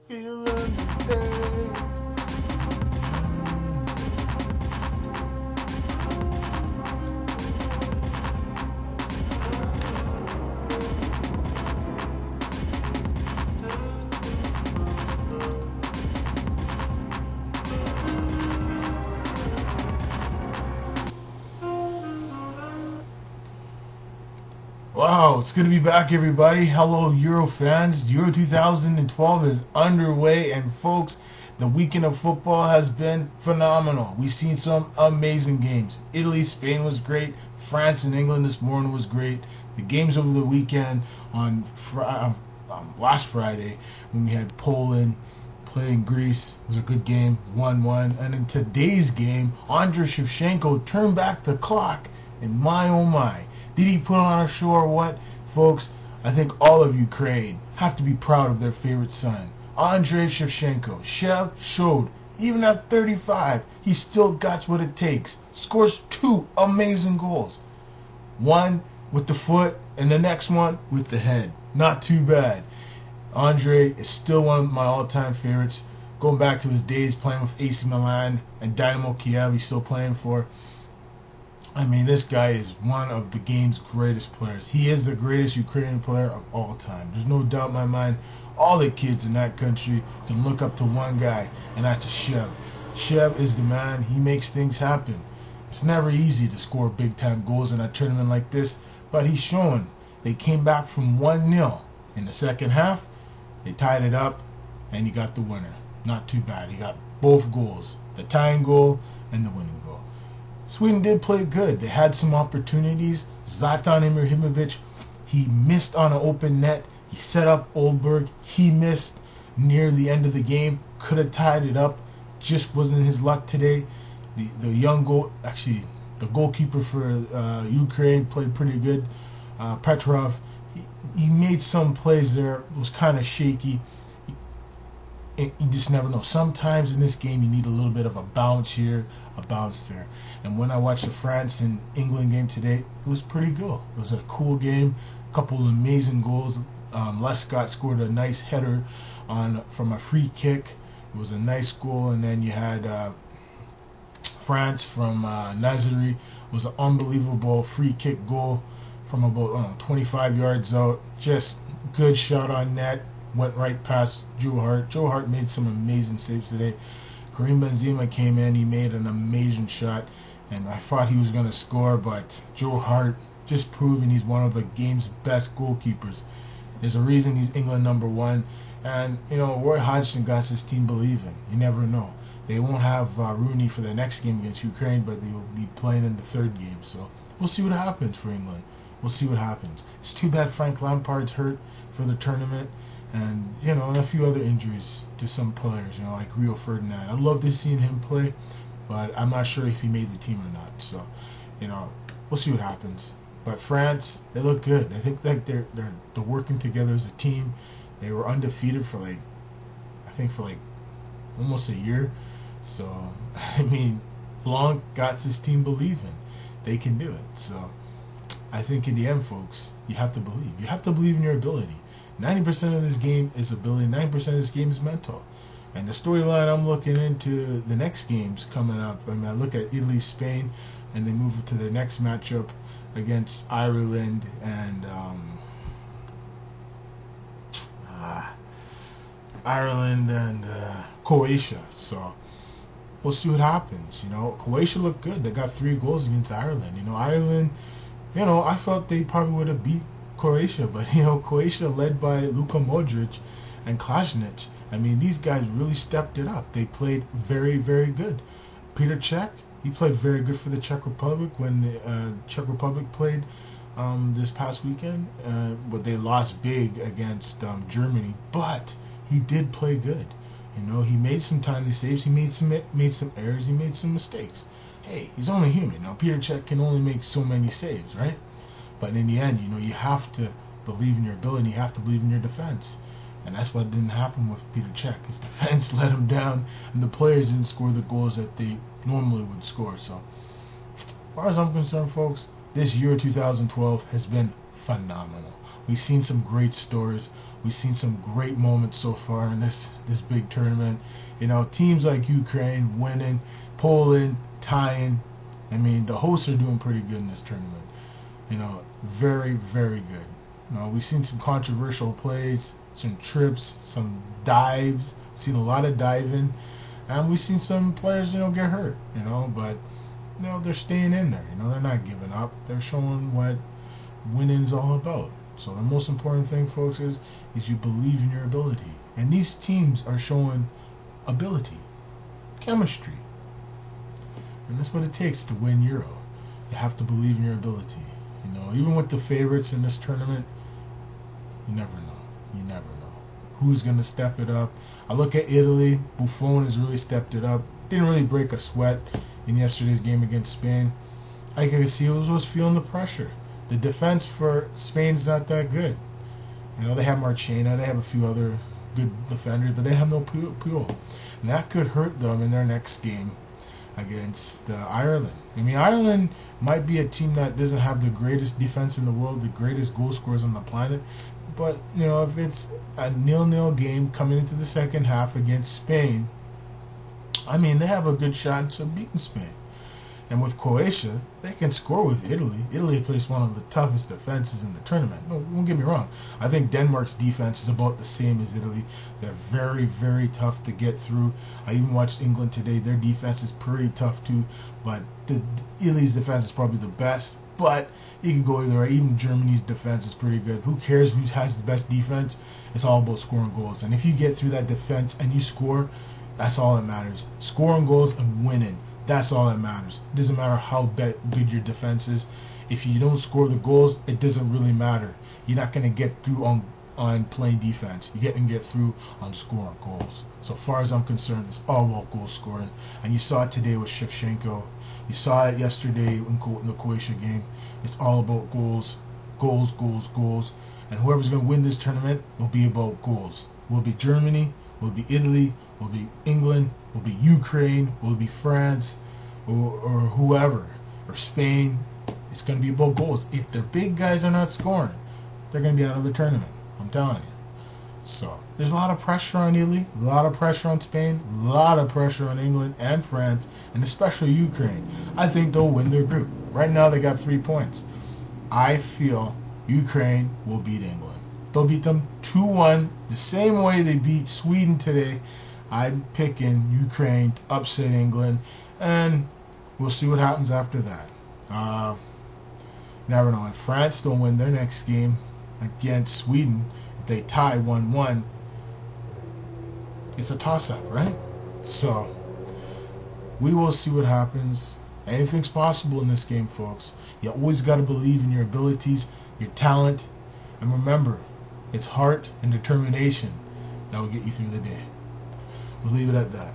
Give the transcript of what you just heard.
feeling pain. Wow, it's good to be back, everybody. Hello, Euro fans. Euro 2012 is underway, and folks, the weekend of football has been phenomenal. We've seen some amazing games. Italy, Spain was great. France and England this morning was great. The games over the weekend on last Friday, when we had Poland playing Greece, was a good game, 1-1. And in today's game, Andriy Shevchenko turned back the clock, and my oh my. Did he put on a show or what? Folks, I think all of Ukraine have to be proud of their favorite son, Andriy Shevchenko. Shev showed, even at 35, he still got what it takes. Scores 2 amazing goals. One with the foot, and the next one with the head. Not too bad. Andriy is still one of my all-time favorites. Going back to his days playing with AC Milan and Dynamo Kiev, he's still playing for. I mean, this guy is one of the game's greatest players. He is the greatest Ukrainian player of all time. There's no doubt in my mind. All the kids in that country can look up to one guy, and that's a Shev. Shev is the man. He makes things happen. It's never easy to score big-time goals in a tournament like this, but he's shown. They came back from 1-0 in the second half. They tied it up, and he got the winner. Not too bad. He got both goals, the tying goal and the winning goal. Sweden did play good. They had some opportunities. Zlatan Ibrahimovic, he missed on an open net. He set up Oldberg. He missed near the end of the game. Could have tied it up. Just wasn't his luck today. The young goal, actually, the goalkeeper for Ukraine played pretty good. Petrov, he made some plays there. It was kind of shaky. You just never know. Sometimes in this game you need a little bit of a bounce here, a bounce there. And when I watched the France and England game today, it was pretty good. It was a cool game, a couple of amazing goals. Lescott scored a nice header from a free kick. It was a nice goal. And then you had France from Nazari. It was an unbelievable free kick goal from about 25 yards out. Just good shot on net. Went right past Joe Hart. Joe Hart made some amazing saves today. Karim Benzema came in. He made an amazing shot. And I thought he was going to score, but Joe Hart just proving he's one of the game's best goalkeepers. There's a reason he's England #1. And, you know, Roy Hodgson got his team believing. You never know. They won't have Rooney for the next game against Ukraine, but they will be playing in the third game. So we'll see what happens for England. We'll see what happens. It's too bad Frank Lampard's hurt for the tournament. And, you know, and a few other injuries to some players, you know, like Rio Ferdinand. I'd love to see him play, but I'm not sure if he made the team or not. So, you know, we'll see what happens. But France, they look good. I think like they're working together as a team. They were undefeated for for almost a year. So, I mean, Blanc got his team believing they can do it. So, I think in the end, folks, you have to believe. You have to believe in your ability. 90% of this game is ability. 9% of this game is mental. And the storyline I'm looking into the next games coming up. I mean, I look at Italy, Spain, and they move to their next matchup against Ireland and Croatia. So we'll see what happens. You know, Croatia looked good. They got 3 goals against Ireland. You know, Ireland. You know, I felt they probably would have beat Croatia, but you know, Croatia led by Luka Modric and Klasnic. I mean, these guys really stepped it up. They played very, very good. Peter Cech, he played very good for the Czech Republic when the Czech Republic played this past weekend, but they lost big against Germany. But he did play good. You know, he made some timely saves. He made some errors. He made some mistakes. Hey, he's only human. Now, Peter Cech can only make so many saves, right? But in the end, you know, you have to believe in your ability. You have to believe in your defense. And that's what didn't happen with Peter Cech. His defense let him down, and the players didn't score the goals that they normally would score. So, as far as I'm concerned, folks, this year 2012 has been phenomenal. We've seen some great stories. We've seen some great moments so far in this big tournament. You know, teams like Ukraine winning, Poland tying. I mean, the hosts are doing pretty good in this tournament. You know, very, very good. You know, we've seen some controversial plays, some trips, some dives. We've seen a lot of diving, and we've seen some players, you know, get hurt. You know, but you know, they're staying in there. You know, they're not giving up. They're showing what winning's all about. So the most important thing, folks, is you believe in your ability. And these teams are showing ability, chemistry. And that's what it takes to win Euro. You have to believe in your ability. You know, even with the favorites in this tournament, you never know. You never know. Who's going to step it up? I look at Italy. Buffon has really stepped it up. Didn't really break a sweat in yesterday's game against Spain. I can see who was feeling the pressure. The defense for Spain's not that good. You know, they have Marchena, they have a few other good defenders, but they have no Puyol. And that could hurt them in their next game against Ireland. I mean, Ireland might be a team that doesn't have the greatest defense in the world, the greatest goal scorers on the planet, but, you know, if it's a 0-0 game coming into the second half against Spain, I mean, they have a good shot of beating Spain. And with Croatia, they can score with Italy. Italy plays one of the toughest defenses in the tournament. No, don't get me wrong. I think Denmark's defense is about the same as Italy. They're very, very tough to get through. I even watched England today. Their defense is pretty tough too. But Italy's defense is probably the best. But you can go either way. Even Germany's defense is pretty good. Who cares who has the best defense? It's all about scoring goals. And if you get through that defense and you score, that's all that matters. Scoring goals and winning. That's all that matters. It doesn't matter how good your defense is. If you don't score the goals, it doesn't really matter. You're not going to get through on playing defense. You're going to get through on scoring goals. So far as I'm concerned, it's all about goal scoring. And you saw it today with Shevchenko. You saw it yesterday in the Croatia game. It's all about goals, goals, goals, goals. And whoever's going to win this tournament will be about goals. Will be Germany, will be Italy, will be England, will be Ukraine, will be France, or whoever, or Spain. It's going to be about goals. If their big guys are not scoring, they're going to be out of the tournament. I'm telling you. So there's a lot of pressure on Italy, a lot of pressure on Spain, a lot of pressure on England and France, and especially Ukraine. I think they'll win their group. Right now they got 3 points. I feel Ukraine will beat England. They'll beat them 2-1, the same way they beat Sweden today. I'm picking Ukraine to upset England, and we'll see what happens after that. Never know. If France don't win their next game against Sweden, if they tie 1-1, it's a toss-up, right? So we will see what happens. Anything's possible in this game, folks. You always got to believe in your abilities, your talent, and remember, it's heart and determination that will get you through the day. We'll leave it at that.